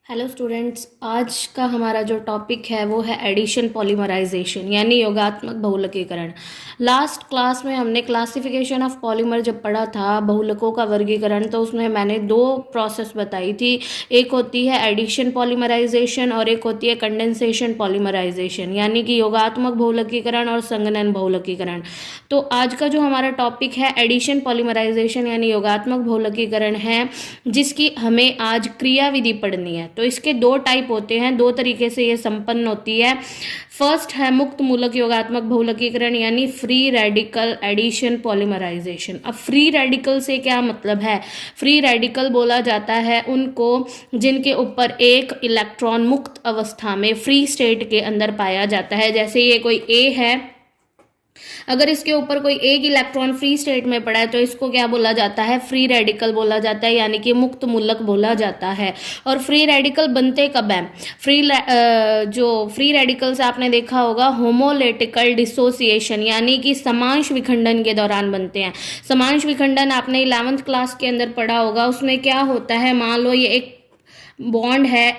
Hello students, आज का हमारा जो टॉपिक है वो है एडिशन पॉलीमराइजेशन यानी योगात्मक बहुलकीकरण। लास्ट क्लास में हमने क्लासिफिकेशन ऑफ पॉलीमर जब पढ़ा था, बहुलकों का वर्गीकरण, तो उसमें मैंने दो प्रोसेस बताई थी। एक होती है एडिशन पॉलीमराइजेशन और एक होती है कंडेंसेशन पॉलीमराइजेशन यानी कि योगात्मक बहुलकीकरण और संघनन बहुलकीकरण। तो आज का जो हमारा टॉपिक है एडिशन पॉलीमराइजेशन यानी योगात्मक बहुलकीकरण है, जिसकी हमें आज क्रियाविधि पढ़नी है। तो इसके दो टाइप होते हैं, दो तरीके से ये संपन्न होती है। फर्स्ट है मुक्त मूलक योगात्मक बहुलकीकरण यानी फ्री रेडिकल एडिशन पॉलीमराइजेशन। अब फ्री रेडिकल से क्या मतलब है? फ्री रेडिकल बोला जाता है उनको जिनके ऊपर एक इलेक्ट्रॉन मुक्त अवस्था में फ्री स्टेट के अंदर पाया जाता है। जैसे ये कोई ए है, अगर इसके ऊपर कोई एक इलेक्ट्रॉन फ्री स्टेट में पड़ा है तो इसको क्या बोला जाता है? फ्री रेडिकल बोला जाता है यानी कि मुक्त मूलक बोला जाता है। और फ्री रेडिकल बनते कब है? जो फ्री रेडिकल्स आपने देखा होगा होमोलेटिकल डिसोसिएशन यानी कि समांश विखंडन के दौरान बनते हैं। समांश विखंडन आपने 11th क्लास के अंदर पढ़ा होगा। उसमें क्या होता है, मान लो ये एक बॉन्ड है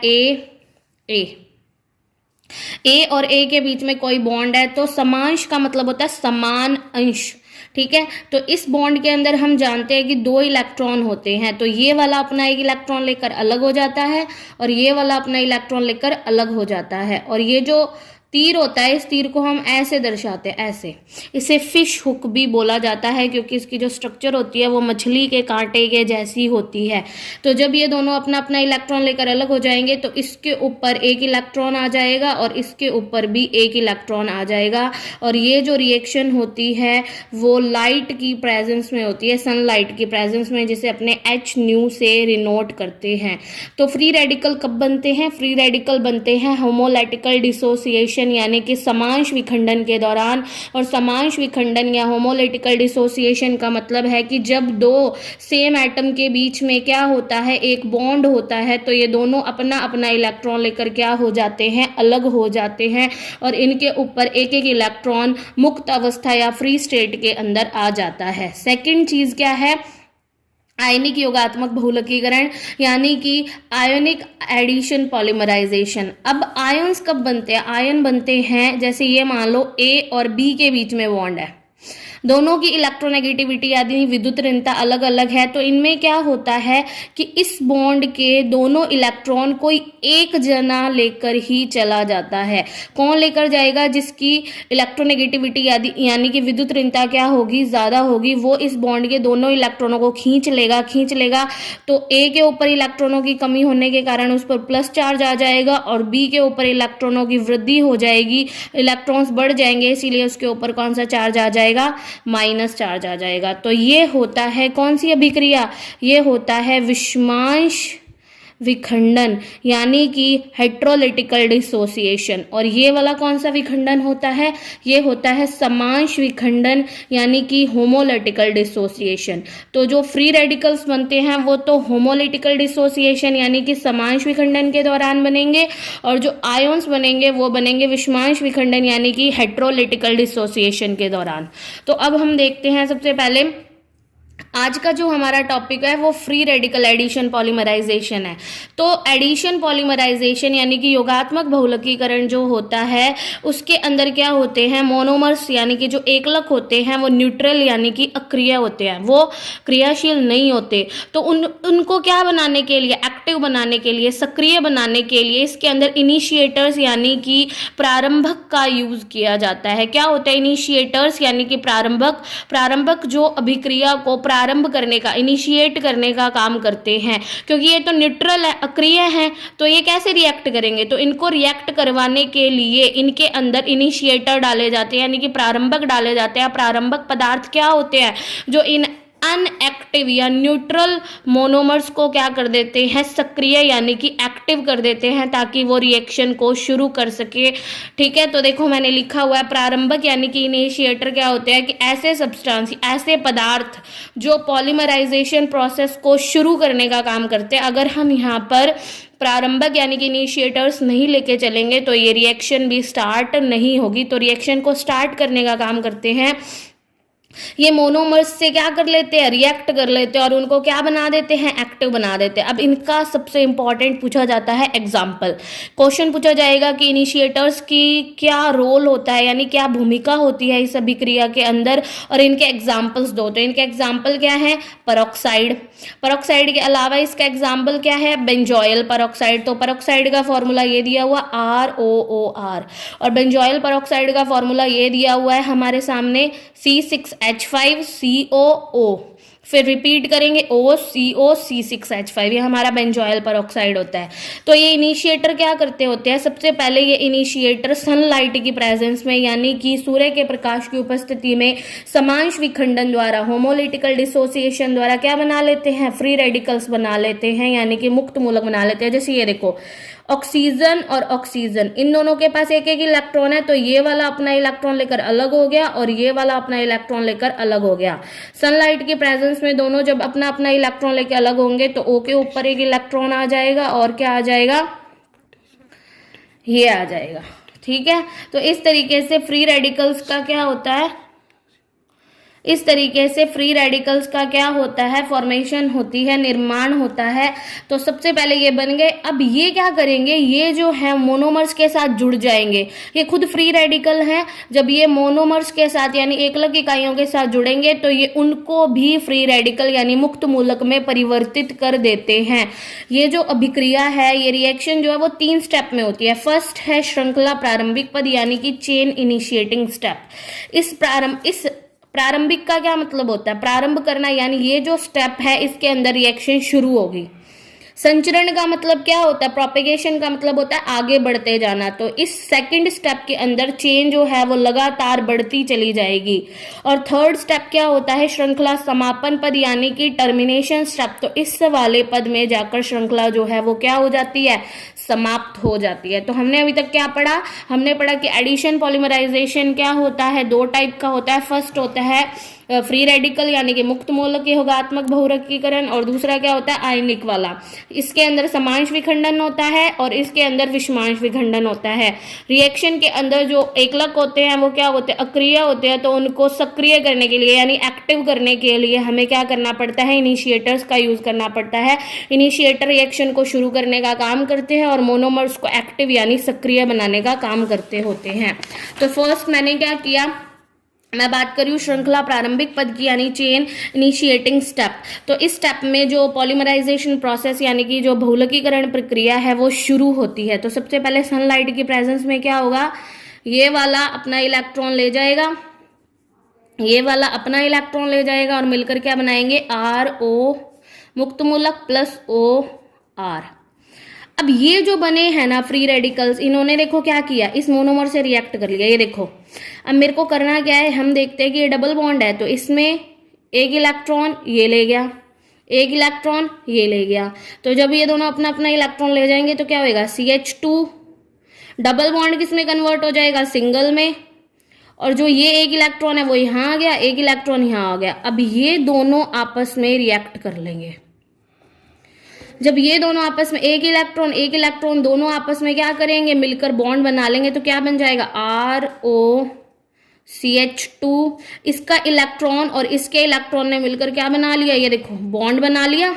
ए और ए के बीच में कोई बॉन्ड है, तो समांश का मतलब होता है समान अंश। ठीक है, तो इस बॉन्ड के अंदर हम जानते हैं कि दो इलेक्ट्रॉन होते हैं, तो ये वाला अपना एक इलेक्ट्रॉन लेकर अलग हो जाता है और ये वाला अपना इलेक्ट्रॉन लेकर अलग हो जाता है। और ये जो तीर होता है, इस तीर को हम ऐसे दर्शाते हैं, ऐसे। इसे फिश हुक भी बोला जाता है क्योंकि इसकी जो स्ट्रक्चर होती है वो मछली के कांटे के जैसी होती है। तो जब ये दोनों अपना अपना इलेक्ट्रॉन लेकर अलग हो जाएंगे तो इसके ऊपर एक इलेक्ट्रॉन आ जाएगा और इसके ऊपर भी एक इलेक्ट्रॉन आ जाएगा। और ये जो रिएक्शन होती है वो लाइट की प्रेजेंस में होती है, सनलाइट की प्रेजेंस में, जिसे अपने एच न्यू से रिनोट करते हैं। तो फ्री रेडिकल कब बनते हैं? फ्री रेडिकल बनते हैं होमोलेटिकल डिसोसिएशन यानी कि समांश विखंडन के दौरान। और समांश विखंडन या होमोलेटिकल डिसोसिएशन का मतलब है कि जब दो सेम एटम के बीच में क्या होता है, एक बॉन्ड होता है, तो ये दोनों अपना अपना इलेक्ट्रॉन लेकर क्या हो जाते हैं? अलग हो जाते हैं और इनके ऊपर एक एक इलेक्ट्रॉन मुक्त अवस्था या फ्री स्टेट के अंदर आ जाता है। सेकंड चीज क्या है? आयनिक योगात्मक बहुलकीकरण यानी कि आयोनिक एडिशन पॉलीमराइजेशन। अब आयंस कब बनते हैं? आयन बनते हैं जैसे ये मान लो ए और बी के बीच में बॉन्ड है, दोनों की इलेक्ट्रोनेगेटिविटी यानी विद्युत ऋणता अलग अलग है। तो इनमें क्या होता है कि इस बॉन्ड के दोनों इलेक्ट्रॉन कोई एक जना लेकर ही चला जाता है। कौन लेकर जाएगा? जिसकी इलेक्ट्रोनेगेटिविटी यानी कि विद्युत ऋणता क्या होगी? ज्यादा होगी, वो इस बॉन्ड के दोनों इलेक्ट्रॉनों को खींच लेगा। तो ए के ऊपर इलेक्ट्रॉनों की कमी होने के कारण उस पर प्लस चार्ज आ जाएगा और बी के ऊपर इलेक्ट्रॉनों की वृद्धि हो जाएगी, इलेक्ट्रॉन्स बढ़ जाएंगे, इसीलिए उसके ऊपर कौन सा चार्ज आ जाएगा? माइनस चार्ज आ जाएगा। तो ये होता है कौन सी अभिक्रिया? ये होता है विषमांश विखंडन यानी कि हेट्रोलिटिकल डिसोसिएशन। और ये वाला कौन सा विखंडन होता है? ये होता है समांश विखंडन यानी कि होमोलिटिकल डिसोसिएशन। तो जो फ्री रेडिकल्स बनते हैं वो तो होमोलिटिकल डिसोसिएशन यानी कि समांश विखंडन के दौरान बनेंगे, और जो आयंस बनेंगे वो बनेंगे विषमांश विखंडन यानी कि हेट्रोलिटिकल डिसोसिएशन के दौरान। तो अब हम देखते हैं, सबसे पहले आज का जो हमारा टॉपिक है वो फ्री रेडिकल एडिशन पॉलीमराइजेशन है। तो एडिशन पॉलीमराइजेशन यानी कि योगात्मक बहुलकीकरण जो होता है उसके अंदर क्या होते हैं? मोनोमर्स यानी कि जो एकलक होते हैं वो न्यूट्रल यानी कि अक्रिय होते हैं, वो क्रियाशील नहीं होते। तो उनको क्या बनाने के लिए, एक्टिव बनाने के लिए, सक्रिय बनाने के लिए इसके अंदर इनिशिएटर्स यानी कि प्रारंभक का यूज किया जाता है। क्या होता है इनिशिएटर्स? यानी कि प्रारंभक जो अभिक्रिया को प्रारंभ करने का, इनिशिएट करने का काम करते हैं। क्योंकि ये तो न्यूट्रल है, अक्रिय है, तो ये कैसे रिएक्ट करेंगे? तो इनको रिएक्ट करवाने के लिए इनके अंदर इनिशिएटर डाले जाते हैं यानी कि प्रारंभक डाले जाते हैं। प्रारंभक पदार्थ क्या होते हैं? जो इन अनएक्टिव या न्यूट्रल मोनोमर्स को क्या कर देते हैं? सक्रिय यानी कि एक्टिव कर देते हैं ताकि वो रिएक्शन को शुरू कर सके। ठीक है, तो देखो मैंने लिखा हुआ है प्रारंभक यानी कि इनिशिएटर क्या होते हैं कि ऐसे सब्सटेंस, ऐसे पदार्थ जो पॉलीमराइजेशन प्रोसेस को शुरू करने का काम करते हैं। अगर हम यहाँ पर प्रारंभक यानी कि इनिशिएटर्स नहीं लेके चलेंगे तो ये रिएक्शन भी स्टार्ट नहीं होगी। तो रिएक्शन को स्टार्ट करने का काम करते हैं ये मोनोमर्स से क्या कर लेते हैं, रिएक्ट कर लेते हैं और उनको क्या बना देते हैं, एक्टिव बना देते हैं। अब इनका सबसे इंपॉर्टेंट पूछा जाता है एग्जाम्पल। क्वेश्चन पूछा जाएगा कि इनिशिएटर्स की क्या रोल होता है, यानी क्या भूमिका होती है इस अभिक्रिया के अंदर, और इनके एग्जाम्पल्स दो। तो इनके एग्जाम्पल क्या है, परऑक्साइड। परऑक्साइड के अलावा इसका एग्जाम्पल क्या है, बेंजोइल परऑक्साइड। तो परऑक्साइड का फॉर्मूला ये दिया हुआ ROOR, और बेंजोइल परऑक्साइड का फॉर्मूला ये दिया हुआ है हमारे सामने C6H5COO। फिर रिपीट करेंगे OCO C6H5, ये हमारा बेंजोइल परऑक्साइड होता है। तो ये इनिशिएटर क्या करते होते हैं, सबसे पहले ये इनिशिएटर सनलाइट की प्रेजेंस में, यानी कि सूर्य के प्रकाश की उपस्थिति में समांश विखंडन द्वारा, होमोलिटिकल डिसोसिएशन द्वारा क्या बना लेते हैं, फ्री रेडिकल्स बना लेते हैं, यानी कि मुक्त मूलक बना लेते हैं। जैसे ये देखो, ऑक्सीजन और ऑक्सीजन, इन दोनों के पास एक एक इलेक्ट्रॉन है, तो ये वाला अपना इलेक्ट्रॉन लेकर अलग हो गया और ये वाला अपना इलेक्ट्रॉन लेकर अलग हो गया। सनलाइट की प्रेजेंस में दोनों जब अपना अपना इलेक्ट्रॉन लेकर अलग होंगे तो O के ऊपर एक इलेक्ट्रॉन आ जाएगा और क्या आ जाएगा, ये आ जाएगा। ठीक है, तो इस तरीके से फ्री रेडिकल्स का क्या होता है, इस तरीके से फ्री रेडिकल्स का क्या होता है, फॉर्मेशन होती है, निर्माण होता है। तो सबसे पहले ये बन गए। अब ये क्या करेंगे, ये जो है मोनोमर्स के साथ जुड़ जाएंगे। ये खुद फ्री रेडिकल है, जब ये मोनोमर्स के साथ यानी एकलक इकाइयों के साथ जुड़ेंगे तो ये उनको भी फ्री रेडिकल यानी मुक्त मूलक में परिवर्तित कर देते हैं। ये जो अभिक्रिया है, ये रिएक्शन जो है वो 3 स्टेप में होती है। फर्स्ट है श्रृंखला प्रारंभिक पद, यानी कि चेन इनिशिएटिंग स्टेप। इस प्रारंभिक का क्या मतलब होता है, प्रारंभ करना, यानी ये जो स्टेप है इसके अंदर रिएक्शन शुरू होगी। संचरण का मतलब क्या होता है, प्रोपेगेशन का मतलब होता है आगे बढ़ते जाना। तो इस सेकंड स्टेप के अंदर चेन जो है वो लगातार बढ़ती चली जाएगी। और थर्ड स्टेप क्या होता है, श्रृंखला समापन पद, यानी कि टर्मिनेशन स्टेप। तो इस वाले पद में जाकर श्रृंखला जो है वो क्या हो जाती है, समाप्त हो जाती है। तो हमने अभी तक क्या पढ़ा, हमने पढ़ा कि एडिशन पॉलीमराइजेशन क्या होता है, 2 टाइप का होता है। फर्स्ट होता है फ्री रेडिकल यानी कि मुक्त मूलक योगात्मक बहुरकीकरण, और दूसरा क्या होता है, आयनिक वाला। इसके अंदर समांश विखंडन होता है और इसके अंदर विषमांश विखंडन होता है। रिएक्शन के अंदर जो एकलक होते हैं वो क्या होते हैं, अक्रिय होते हैं। तो उनको सक्रिय करने के लिए यानी एक्टिव करने के लिए हमें क्या करना पड़ता है, इनिशिएटर्स का यूज करना पड़ता है। इनिशिएटर रिएक्शन को शुरू करने का काम करते हैं और मोनोमर्स को एक्टिव यानी सक्रिय बनाने का काम करते होते हैं। तो फर्स्ट मैंने क्या किया, मैं बात कर रही हूँ श्रृंखला प्रारंभिक पद की, यानी चेन इनिशिएटिंग स्टेप। तो इस स्टेप में जो पॉलीमराइजेशन प्रोसेस यानी कि जो बहुलकीकरण प्रक्रिया है वो शुरू होती है। तो सबसे पहले सनलाइट की प्रेजेंस में क्या होगा, ये वाला अपना इलेक्ट्रॉन ले जाएगा, ये वाला अपना इलेक्ट्रॉन ले जाएगा और मिलकर क्या बनाएंगे, RO मुक्त मूलक प्लस OR। अब ये जो बने हैं ना फ्री रेडिकल्स, इन्होंने देखो क्या किया, इस मोनोमर से रिएक्ट कर लिया। ये देखो, अब मेरे को करना क्या है, हम देखते हैं कि ये डबल बॉन्ड है तो इसमें एक इलेक्ट्रॉन ये ले गया, एक इलेक्ट्रॉन ये ले गया। तो जब ये दोनों अपना अपना इलेक्ट्रॉन ले जाएंगे तो क्या होगा, CH2 डबल बॉन्ड किस में कन्वर्ट हो जाएगा, सिंगल में। और जो ये एक इलेक्ट्रॉन है वो यहाँ आ गया, एक इलेक्ट्रॉन यहाँ आ गया। अब ये दोनों आपस में रिएक्ट कर लेंगे। जब ये दोनों आपस में एक इलेक्ट्रॉन दोनों आपस में क्या करेंगे, मिलकर बॉन्ड बना लेंगे। तो क्या बन जाएगा, ROCH2। इसका इलेक्ट्रॉन और इसके इलेक्ट्रॉन ने मिलकर क्या बना लिया, ये देखो बॉन्ड बना लिया,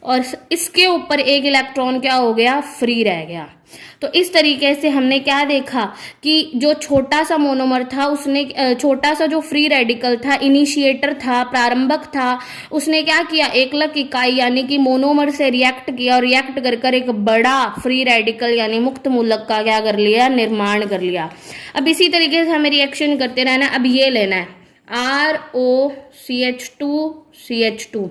और इसके ऊपर एक इलेक्ट्रॉन क्या हो गया, फ्री रह गया। तो इस तरीके से हमने क्या देखा कि जो छोटा सा मोनोमर था, उसने छोटा सा जो फ्री रेडिकल था, इनिशिएटर था, प्रारंभक था, उसने क्या किया, एकलक इकाई यानी कि मोनोमर से रिएक्ट किया और रिएक्ट कर कर एक बड़ा फ्री रेडिकल यानी मुक्त मूलक का क्या कर लिया, निर्माण कर लिया। अब इसी तरीके से हमें रिएक्शन करते रहना। अब ये लेना है ROCH2CH2,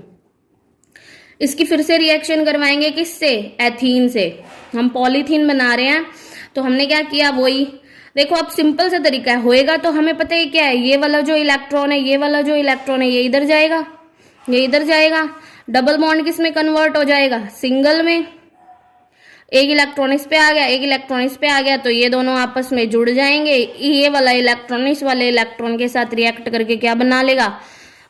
इसकी फिर से रिएक्शन करवाएंगे किससे, एथीन से। हम पॉलीथीन बना रहे हैं तो हमने क्या किया, वही देखो। अब सिंपल सा तरीका है, होएगा तो हमें पता है क्या है, ये वाला जो इलेक्ट्रॉन है, ये वाला जो इलेक्ट्रॉन है, ये इधर जाएगा, ये इधर जाएगा। डबल बॉन्ड किस में कन्वर्ट हो जाएगा, सिंगल में। एक इलेक्ट्रॉन इस पे आ गया, एक इलेक्ट्रॉन इस पे आ गया, तो ये दोनों आपस में जुड़ जाएंगे। ये वाला इलेक्ट्रॉन इस वाले इलेक्ट्रॉन के साथ रिएक्ट करके क्या बना लेगा,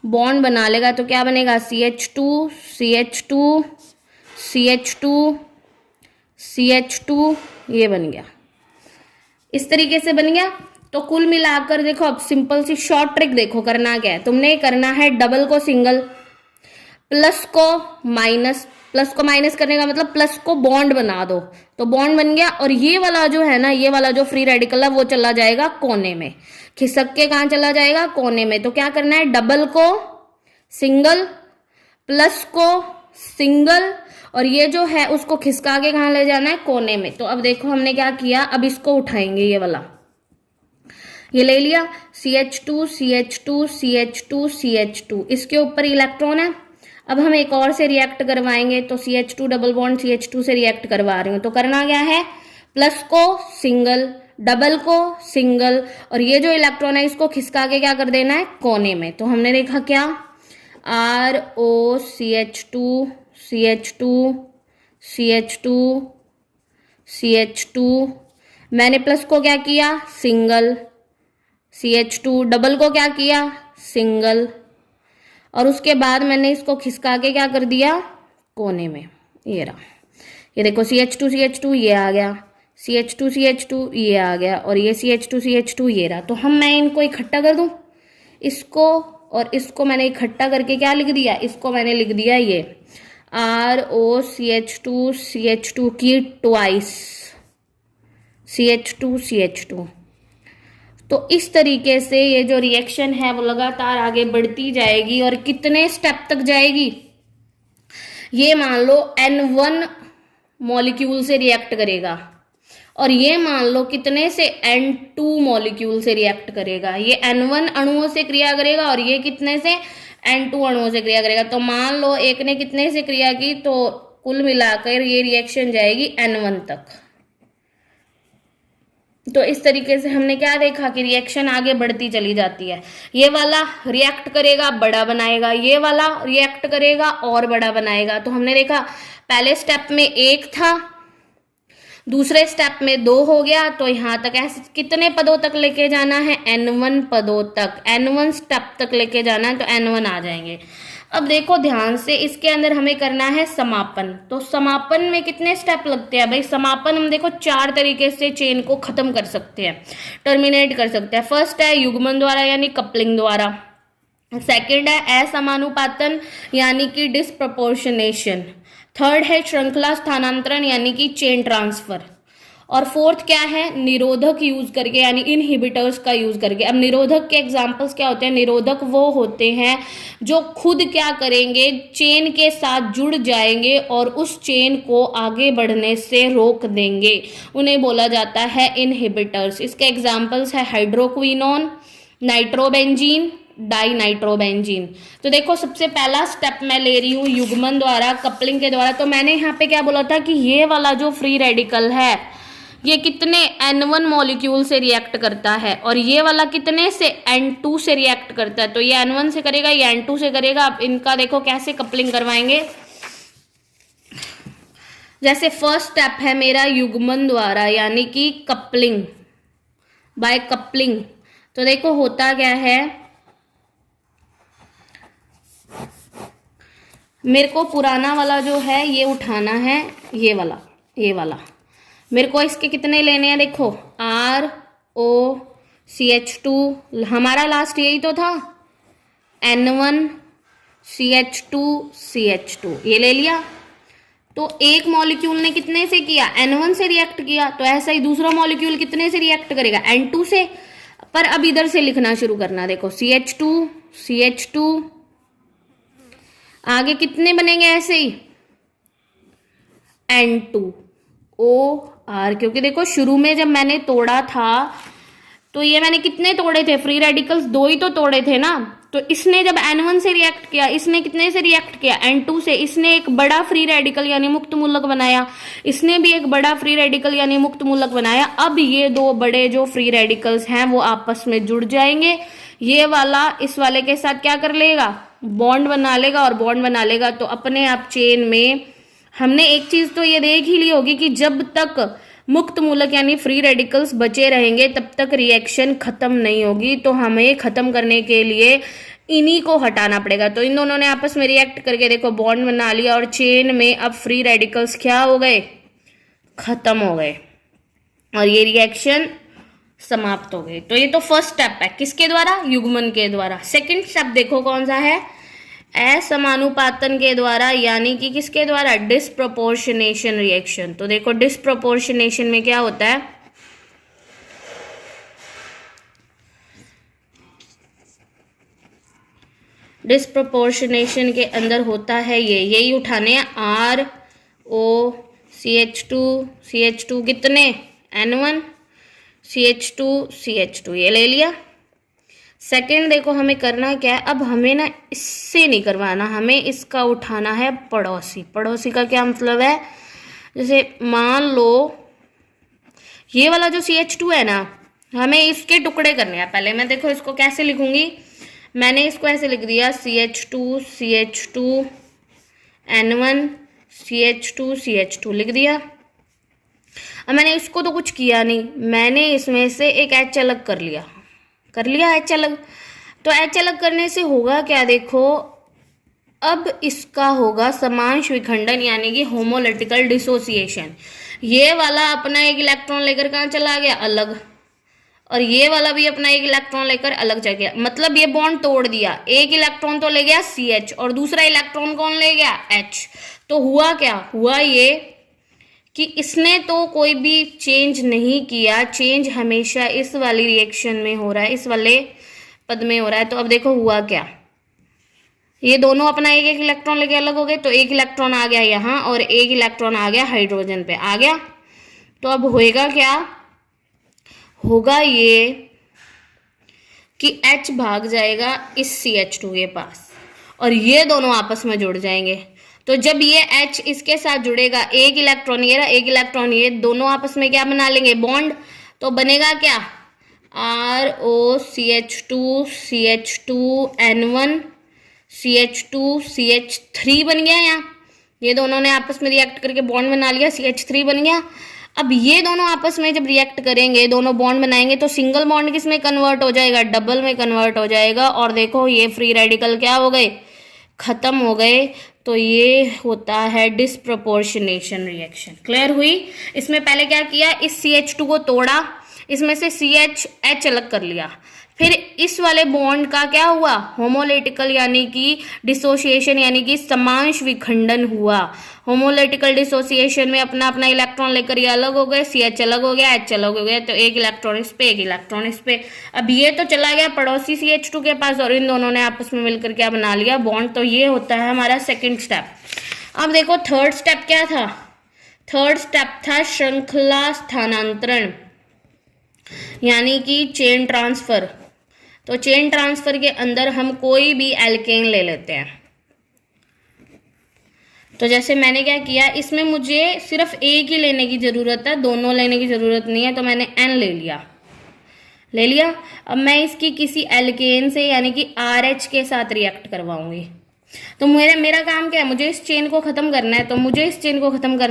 बॉन्ड बना लेगा। तो क्या बनेगा, CH2 CH2 CH2 CH2, ये बन गया, इस तरीके से बन गया। तो कुल मिलाकर देखो, अब सिंपल सी शॉर्ट ट्रिक देखो, करना क्या है, तुमने करना है डबल को सिंगल, प्लस को माइनस करने का मतलब प्लस को बॉन्ड बना दो, तो बॉन्ड बन गया। और ये वाला जो है ना, ये वाला जो फ्री रेडिकल है वो चला जाएगा कोने में, खिसक के कहाँ चला जाएगा, कोने में। तो क्या करना है, डबल को सिंगल, प्लस को सिंगल, और ये जो है उसको खिसका के कहाँ ले जाना है, कोने में। तो अब देखो हमने क्या किया, अब इसको उठाएंगे, ये वाला, ये ले लिया, CH2 CH2 CH2 CH2, इसके ऊपर इलेक्ट्रॉन है। अब हम एक और से रिएक्ट करवाएंगे, तो CH2 डबल बॉन्ड CH2 से रिएक्ट करवा रही हूँ। तो करना क्या है, प्लस को सिंगल, डबल को सिंगल, और ये जो इलेक्ट्रॉन है इसको खिसका के क्या कर देना है, कोने में। तो हमने देखा क्या, ROCH2 CH2 CH2 CH2, मैंने प्लस को क्या किया, सिंगल, CH2, डबल को क्या किया, सिंगल, और उसके बाद मैंने इसको खिसका के क्या कर दिया, कोने में। ये रहा, ये देखो CH2 CH2 ये आ गया, CH2 CH2 ये आ गया, और ये CH2 CH2 ये रहा। तो मैं इनको इकट्ठा कर दूं, इसको और इसको मैंने इकट्ठा करके क्या लिख दिया, इसको मैंने लिख दिया ये ROCH2 CH2 की ट्वाइस CH2 CH2। तो इस तरीके से ये जो रिएक्शन है वो लगातार आगे बढ़ती जाएगी, और कितने स्टेप तक जाएगी, ये मान लो N1 मॉलिक्यूल से रिएक्ट करेगा, और ये मान लो कितने से, N2 मॉलिक्यूल से रिएक्ट करेगा। ये N1 अणुओं से क्रिया करेगा, और ये कितने से, N2 अणुओं से क्रिया करेगा। तो मान लो एक ने कितने से क्रिया की, तो कुल मिलाकर ये रिएक्शन जाएगी N1 तक। तो इस तरीके से हमने क्या देखा कि रिएक्शन आगे बढ़ती चली जाती है। ये वाला रिएक्ट करेगा, बड़ा बनाएगा, ये वाला रिएक्ट करेगा और बड़ा बनाएगा। तो हमने देखा पहले स्टेप में 1 था, दूसरे स्टेप में 2 हो गया, तो यहां तक ऐसे कितने पदों तक लेके जाना है, N1 पदों तक, N1 स्टेप तक लेके जाना है, तो N1 आ जाएंगे। अब देखो ध्यान से, इसके अंदर हमें करना है समापन। तो समापन में कितने स्टेप लगते हैं भाई, समापन हम देखो 4 तरीके से चेन को खत्म कर सकते हैं, टर्मिनेट कर सकते हैं। फर्स्ट है युग्मन द्वारा यानी कपलिंग द्वारा, सेकंड है असमानुपातन यानी कि डिस्प्रपोर्शनेशन, थर्ड है श्रृंखला स्थानांतरण यानी कि चेन ट्रांसफर, और फोर्थ क्या है, निरोधक यूज करके यानी इनहिबिटर्स का यूज करके। अब निरोधक के एग्जांपल्स क्या होते हैं, निरोधक वो होते हैं जो खुद क्या करेंगे, चेन के साथ जुड़ जाएंगे और उस चेन को आगे बढ़ने से रोक देंगे, उन्हें बोला जाता है इनहिबिटर्स। इसके एग्जांपल्स है हाइड्रोक्विनोन, नाइट्रोबेंजीन, डाई नाइट्रोबेंजीन। तो देखो सबसे पहला स्टेप मैं ले रही हूँ युग्मन द्वारा, कपलिंग के द्वारा। तो मैंने यहाँ पे क्या बोला था कि ये वाला जो फ्री रेडिकल है ये कितने N1 मॉलिक्यूल से रिएक्ट करता है, और ये वाला कितने से, N2 से रिएक्ट करता है। तो ये N1 से करेगा, ये N2 से करेगा। अब इनका देखो कैसे कपलिंग करवाएंगे। जैसे फर्स्ट स्टेप है मेरा युग्मन द्वारा यानी कि कपलिंग, बाय कपलिंग। तो देखो होता क्या है, मेरे को पुराना वाला जो है ये उठाना है, ये वाला मेरे को इसके कितने लेने हैं, देखो ROCH2, हमारा लास्ट यही तो था, N1 CH2 CH2 ये ले लिया। तो एक मॉलिक्यूल ने कितने से किया, N1 से रिएक्ट किया, तो ऐसा ही दूसरा मॉलिक्यूल कितने से रिएक्ट करेगा, N2 से। पर अब इधर से लिखना शुरू करना, देखो CH2 CH2, आगे कितने बनेंगे ऐसे ही, N2OR, क्योंकि देखो शुरू में जब मैंने तोड़ा था तो ये मैंने कितने तोड़े थे, फ्री रेडिकल्स 2 ही तो तोड़े थे ना। तो इसने जब N1 से रिएक्ट किया, इसने कितने से रिएक्ट किया, N2 से। इसने एक बड़ा फ्री रेडिकल यानी मुक्त मूलक बनाया, इसने भी एक बड़ा फ्री रेडिकल यानी मुक्त मूलक बनाया। अब ये 2 बड़े जो फ्री रेडिकल्स हैं वो आपस में जुड़ जाएंगे, ये वाला इस वाले के साथ क्या कर लेगा, बॉन्ड बना लेगा, और बॉन्ड बना लेगा तो अपने आप चेन में। हमने एक चीज तो ये देख ही ली होगी कि जब तक मुक्त मूलक यानी फ्री रेडिकल्स बचे रहेंगे तब तक रिएक्शन खत्म नहीं होगी। तो हमें खत्म करने के लिए इन्हीं को हटाना पड़ेगा। तो इन दोनों ने आपस में रिएक्ट करके देखो बॉन्ड बना लिया, और चेन में अब फ्री रेडिकल्स क्या हो गए, खत्म हो गए, और ये रिएक्शन समाप्त हो गए। तो ये तो फर्स्ट स्टेप है, किसके द्वारा? युग्मन के द्वारा। सेकंड स्टेप देखो कौन सा है? असमानुपातन के द्वारा, यानी कि किसके द्वारा? Disproportionation reaction. तो देखो डिस्प्रोपोर्शनेशन में क्या होता है? डिस्प्रोपोर्शनेशन के अंदर होता है यही उठाने हैं, ROCH2 कितने? N1 CH2 ये ले लिया। सेकंड देखो हमें करना क्या है, अब हमें ना इससे नहीं करवाना, हमें इसका उठाना है पड़ोसी। पड़ोसी का क्या मतलब है? जैसे मान लो ये वाला जो CH2 है ना, हमें इसके टुकड़े करने हैं। पहले मैं देखो इसको कैसे लिखूंगी, मैंने इसको ऐसे लिख दिया CH2 N1 CH2 लिख दिया। अब मैंने इसको तो कुछ किया नहीं, मैंने इसमें से एक H अलग कर लिया H अलग। तो H अलग करने से होगा क्या? देखो अब इसका होगा समांश विखंडन, यानी कि होमोलिटिकल डिसोसिएशन। ये वाला अपना एक इलेक्ट्रॉन लेकर कहाँ चला गया? अलग। और ये वाला भी अपना एक इलेक्ट्रॉन लेकर अलग चला गया, मतलब ये बॉन्ड तोड़ दिया। एक इलेक्ट्रॉन तो ले गया CH और दूसरा इलेक्ट्रॉन कौन ले गया? H। तो हुआ क्या? हुआ ये कि इसने तो कोई भी चेंज नहीं किया, चेंज हमेशा इस वाली रिएक्शन में हो रहा है, इस वाले पद में हो रहा है। तो अब देखो हुआ क्या, ये दोनों अपना एक एक इलेक्ट्रॉन लेके अलग हो गए। तो एक इलेक्ट्रॉन आ गया यहाँ और एक इलेक्ट्रॉन आ गया हाइड्रोजन पे आ गया। तो अब होएगा क्या? होगा ये कि H भाग जाएगा इस CH2 के पास और ये दोनों आपस में जुड़ जाएंगे। तो जब ये H इसके साथ जुड़ेगा, एक इलेक्ट्रॉन ये रहा, एक इलेक्ट्रॉन ये, दोनों आपस में क्या बना लेंगे? बॉन्ड। तो बनेगा क्या? ROCH2 N1 CH2 बन गया। यहाँ ये दोनों ने आपस में रिएक्ट करके बॉन्ड बना लिया, CH3 बन गया। अब ये दोनों आपस में जब रिएक्ट करेंगे, दोनों बॉन्ड बनाएंगे, तो सिंगल बॉन्ड किस में कन्वर्ट हो जाएगा? डबल में कन्वर्ट हो जाएगा। और देखो ये फ्री रेडिकल क्या हो गए? खत्म हो गए। तो ये होता है डिस्प्रोपोर्शनेशन रिएक्शन। क्लियर हुई? इसमें पहले क्या किया? इस CH2 को तोड़ा, इसमें से H अलग कर लिया, फिर इस वाले बॉन्ड का क्या हुआ? होमोलिटिकल यानी कि डिसोसिएशन, यानी कि समांश विखंडन हुआ। होमोलिटिकल डिसोसिएशन में अपना अपना इलेक्ट्रॉन लेकर ये अलग हो गए, CH अलग हो गया, H अलग हो गया। तो एक इलेक्ट्रॉन इस पे, एक इलेक्ट्रॉन इस पे। अब ये तो चला गया पड़ोसी CH2 के पास और इन दोनों ने आपस में मिलकर क्या बना लिया? बॉन्ड। तो ये होता है हमारा सेकेंड स्टेप। अब देखो थर्ड स्टेप क्या था? थर्ड स्टेप था श्रृंखला स्थानांतरण, यानी कि चेन ट्रांसफर। तो चेन ट्रांसफर के अंदर हम कोई भी एल्केन ले लेते हैं। तो जैसे मैंने क्या किया, इसमें मुझे सिर्फ एक ही लेने की जरूरत है, दोनों लेने की जरूरत नहीं है। तो मैंने N ले लिया। अब मैं इसकी किसी एल्केन से यानी कि RH के साथ रिएक्ट करवाऊंगी। तो मेरा काम क्या है? मुझे इस चेन को खत्म करना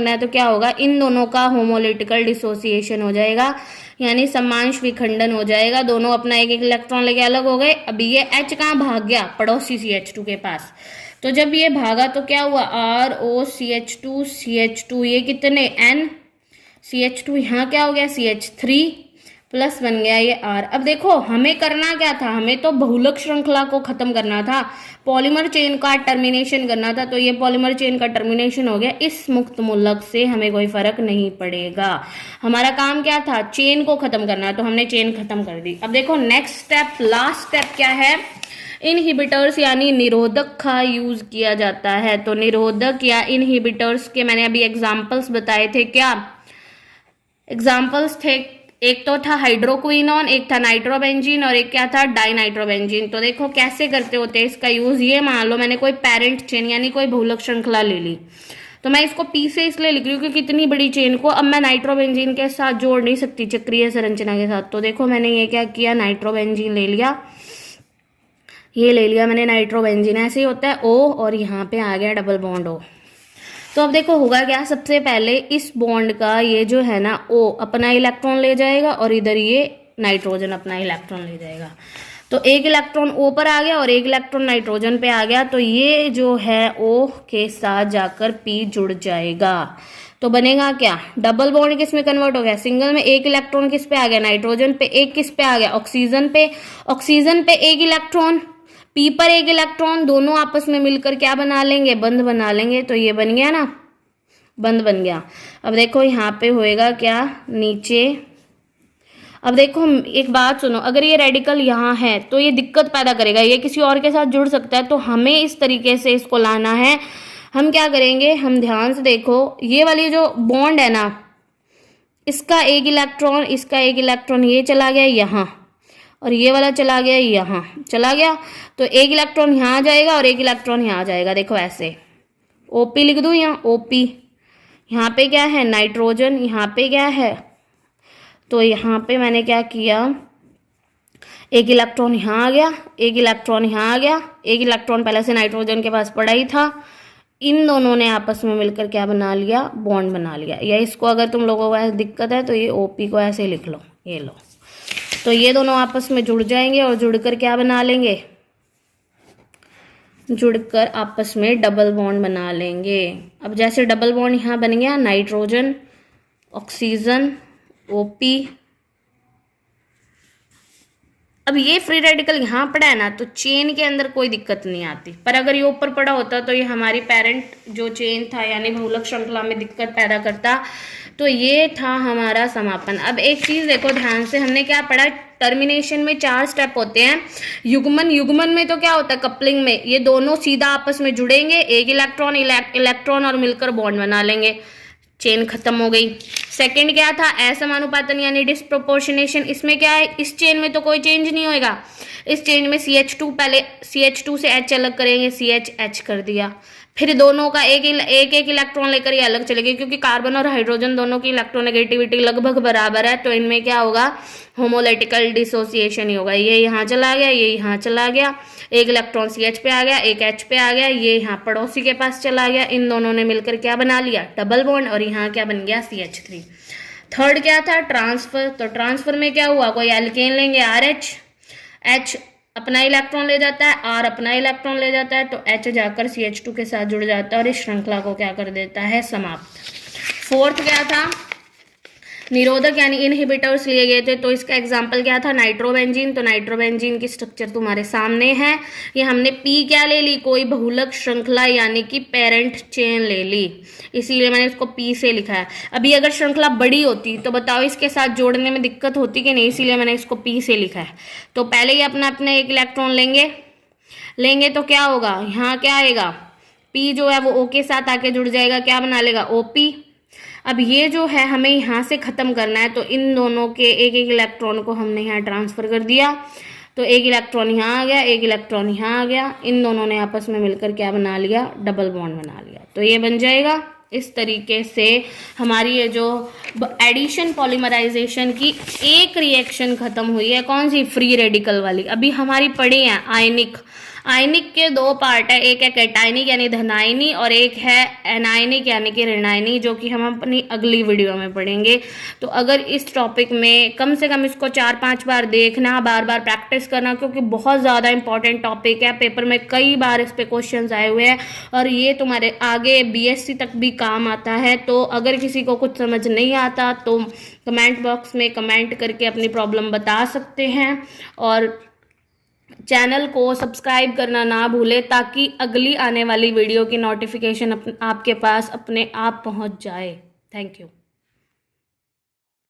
है। तो क्या होगा? इन दोनों का होमोलिटिकल डिसोसिएशन हो जाएगा, यानी समांश विखंडन हो जाएगा। दोनों अपना एक एक इलेक्ट्रॉन लेके अलग हो गए। अभी ये H कहाँ भाग गया? पड़ोसी CH2 के पास। तो जब ये भागा तो क्या हुआ? ROCH2 ये कितने? N CH2 यहाँ क्या हो गया? CH3 प्लस बन गया ये R। अब देखो हमें करना क्या था? हमें तो बहुलक श्रृंखला को खत्म करना था, पॉलीमर चेन का टर्मिनेशन करना था। तो ये पॉलीमर चेन का टर्मिनेशन हो गया। इस मुक्त मूलक से हमें कोई फर्क नहीं पड़ेगा। हमारा काम क्या था? चेन को खत्म करना, तो हमने चेन खत्म कर दी। अब देखो नेक्स्ट स्टेप, लास्ट स्टेप क्या है? इनहिबिटर्स यानी निरोधक का यूज किया जाता है। तो निरोधक या इनहिबिटर्स के मैंने अभी एग्जाम्पल्स बताए थे। क्या एग्जाम्पल्स थे? एक तो था हाइड्रोक्विनोन, एक था नाइट्रोबेंजीन और एक क्या था? डाइनाइट्रोबेंजीन। तो देखो कैसे करते होते हैं इसका यूज। ये मान लो मैंने कोई पेरेंट चेन यानी कोई बहुलक श्रृंखला ले ली, तो मैं इसको P से इसलिए लिख रही हूँ क्योंकि इतनी बड़ी चेन को अब मैं नाइट्रोबेंजीन के साथ जोड़ नहीं सकती चक्रीय संरचना के साथ। तो देखो मैंने ये क्या किया, नाइट्रोबेंजीन ले लिया, ये ले लिया मैंने नाइट्रोबेंजीन। ऐसे ही होता है O और यहाँ पे आ गया डबल बॉन्ड O। तो अब देखो होगा क्या? सबसे पहले इस बॉन्ड का ये जो है ना O अपना इलेक्ट्रॉन ले जाएगा और इधर ये नाइट्रोजन अपना इलेक्ट्रॉन ले जाएगा। तो एक इलेक्ट्रॉन O पर आ गया और एक इलेक्ट्रॉन नाइट्रोजन पे आ गया। तो ये जो है O के साथ जाकर P जुड़ जाएगा। तो तो बनेगा क्या, डबल बॉन्ड किस में कन्वर्ट हो गया, सिंगल में। एक इलेक्ट्रॉन किस पे आ गया, नाइट्रोजन पे। एक किस पे आ गया, ऑक्सीजन पे। ऑक्सीजन पे एक इलेक्ट्रॉन, पी पर एक इलेक्ट्रॉन, दोनों आपस में मिलकर क्या बना लेंगे, बंध बना लेंगे। तो ये बन गया ना, बंध बन गया। अब देखो यहाँ पे होएगा क्या, नीचे। अब देखो एक बात सुनो, अगर ये रेडिकल यहाँ है तो ये दिक्कत पैदा करेगा, ये किसी और के साथ जुड़ सकता है। तो हमें इस तरीके से इसको लाना है। हम क्या करेंगे, हम ध्यान से देखो, ये वाली जो बॉन्ड है ना, इसका एक इलेक्ट्रॉन, इसका एक इलेक्ट्रॉन ये चला गया यहाँ, और ये वाला चला गया यहाँ, चला गया। तो एक इलेक्ट्रॉन यहाँ आ जाएगा और एक इलेक्ट्रॉन यहाँ आ जाएगा। देखो ऐसे ओपी लिख दूँ यहाँ, ओपी। यहाँ पे क्या है, नाइट्रोजन। यहाँ पे क्या है, तो यहाँ पे मैंने क्या किया, एक इलेक्ट्रॉन यहाँ आ गया, एक इलेक्ट्रॉन यहाँ आ गया, एक इलेक्ट्रॉन पहले से नाइट्रोजन के पास पड़ा ही था। इन दोनों ने आपस में मिलकर क्या बना लिया, बॉन्ड बना लिया। या इसको अगर तुम लोगों को ऐसे दिक्कत है तो ये ओपी को ऐसे लिख लो, ये लो। तो ये दोनों आपस में जुड़ जाएंगे और जुड़कर क्या बना लेंगे, जुड़कर आपस में डबल बॉन्ड बना लेंगे। अब जैसे डबल बॉन्ड यहाँ बन गया, नाइट्रोजन, ऑक्सीजन, ओपी। अब ये फ्री रेडिकल यहाँ पड़ा है ना, तो चेन के अंदर कोई दिक्कत नहीं आती। पर अगर ये ऊपर पड़ा होता तो ये हमारी पेरेंट जो चेन था यानी बहुलक श्रृंखला में दिक्कत पैदा करता। तो ये था हमारा समापन। अब एक चीज देखो ध्यान से, हमने क्या पढ़ा, टर्मिनेशन में 4 स्टेप होते हैं। युग्मन, युग्मन में तो क्या होता है, कपलिंग में ये दोनों सीधा आपस में जुड़ेंगे, एक इलेक्ट्रॉन इलेक्ट्रॉन और मिलकर बॉन्ड बना लेंगे, चेन खत्म हो गई। सेकंड क्या था, असमानुपातन यानी डिस्प्रोपोर्शनेशन। इसमें क्या है, इस चेन में तो कोई चेंज नहीं होएगा। इस चेन में CH2, पहले CH2 से H अलग करेंगे, CH कर दिया। फिर दोनों का एक एक इलेक्ट्रॉन लेकर ये अलग चलेंगे, क्योंकि कार्बन और हाइड्रोजन दोनों की इलेक्ट्रोनेगेटिविटी लगभग बराबर है। तो इनमें क्या होगा, होमोलेटिकल डिसोसिएशन ही होगा। ये यहाँ चला गया, ये यहाँ चला गया, एक इलेक्ट्रॉन CH पे आ गया, एक H पे आ गया, ये यहाँ पड़ोसी के पास चला गया। इन दोनों ने मिलकर क्या बना लिया, डबल बॉन्ड। और यहाँ क्या बन गया, CH3। थर्ड क्या था, ट्रांसफर। तो ट्रांसफर में क्या हुआ, कोई एल्केन लेंगे, RH, H अपना इलेक्ट्रॉन ले जाता है, R अपना इलेक्ट्रॉन ले जाता है, तो H जाकर CH2 के साथ जुड़ जाता है और इस श्रृंखला को क्या कर देता है, समाप्त। फोर्थ क्या था, निरोधक यानी इनहिबिटर्स लिए गए थे। तो इसका एग्जाम्पल क्या था, नाइट्रोबेंजीन। तो नाइट्रोबेंजीन की स्ट्रक्चर तुम्हारे सामने है। ये हमने पी क्या ले ली, कोई बहुलक श्रृंखला यानी कि पेरेंट चेन ले ली, इसीलिए मैंने इसको पी से लिखा है। अभी अगर श्रृंखला बड़ी होती तो बताओ इसके साथ जोड़ने में दिक्कत होती कि नहीं, इसीलिए मैंने इसको पी से लिखा है। तो पहले ही अपना एक इलेक्ट्रॉन लेंगे तो क्या होगा, यहाँ क्या आएगा, पी जो है वो ओ के साथ आके जुड़ जाएगा, क्या बना लेगा, ओपी। अब ये जो है हमें यहाँ से ख़त्म करना है, तो इन दोनों के एक एक इलेक्ट्रॉन को हमने यहाँ ट्रांसफ़र कर दिया। तो एक इलेक्ट्रॉन यहाँ आ गया, एक इलेक्ट्रॉन यहाँ आ गया, इन दोनों ने आपस में मिलकर क्या बना लिया, डबल बॉन्ड बना लिया। तो ये बन जाएगा। इस तरीके से हमारी ये जो एडिशन पॉलीमराइजेशन की एक रिएक्शन ख़त्म हुई है, कौन सी, फ्री रेडिकल वाली। अभी हमारी पड़ी है आयनिक। आयनिक के 2 पार्ट है, एक है कैटायनिक यानी धनायनी और एक है एनायनिक यानी कि ऋणायनी, जो कि हम अपनी अगली वीडियो में पढ़ेंगे। तो अगर इस टॉपिक में कम से कम इसको 4-5 बार देखना, बार बार प्रैक्टिस करना, क्योंकि बहुत ज़्यादा इंपॉर्टेंट टॉपिक है। पेपर में कई बार इस पे क्वेश्चंस आए हुए हैं और ये तुम्हारे आगे BSc तक भी काम आता है। तो अगर किसी को कुछ समझ नहीं आता तो कमेंट बॉक्स में कमेंट करके अपनी प्रॉब्लम बता सकते हैं, और चैनल को सब्सक्राइब करना ना भूलें ताकि अगली आने वाली वीडियो की नोटिफिकेशन आपके पास अपने आप पहुंच जाए। Thank you.